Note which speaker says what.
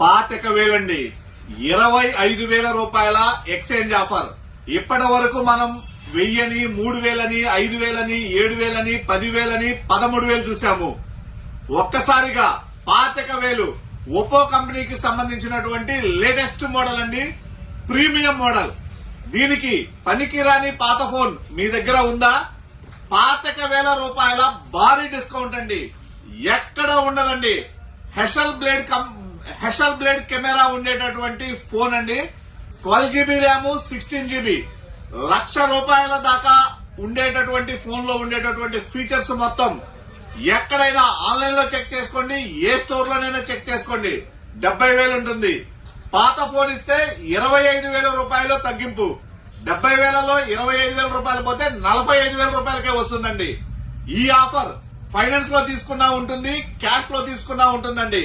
Speaker 1: 25,000 అండి. 25,000 రూపాయల exchange offer. ఇప్పటి వరకు మనం 1,000, 3,000, 5,000, 7,000, 10,000, 13,000 చూసాము. ఒక్కసారిగా 25,000 ఒప్పో కంపెనీకి సంబంధించినటువంటి లేటెస్ట్ మోడల్ అండి, ప్రీమియం మోడల్. దీనికి పనికిరాని పాత ఫోన్ మీ దగ్గర ఉందా? 25,000 రూపాయల భారీ డిస్కౌంట్ అండి. ఎక్కడ ఉండదండి. హెషల్ బ్లేడ్ కెమెరా ఉండేటటువంటి ఫోన్ అండి. 12 GB ర్యామ్, 16 GB, ₹1,00,000 దాకా ఉండేటటువంటి ఫోన్ లో ఉండేటటువంటి ఫీచర్స్ మొత్తం ఎక్కడైనా ఆన్లైన్ లో చెక్ చేసుకోండి, ఏ స్టోర్ లోనైనా చెక్ చేసుకోండి. 70,000 ఉంటుంది. పాత ఫోన్ ఇస్తే 25,000 రూపాయలు తగ్గింపు. 70,000లో 25,000 రూపాయలు పోతే 45,000 రూపాయలకే వస్తుందండి. ఈ ఆఫర్ ఫైనాన్స్ లో తీసుకున్నా ఉంటుంది, క్యాష్ లో తీసుకున్నా ఉంటుందండి.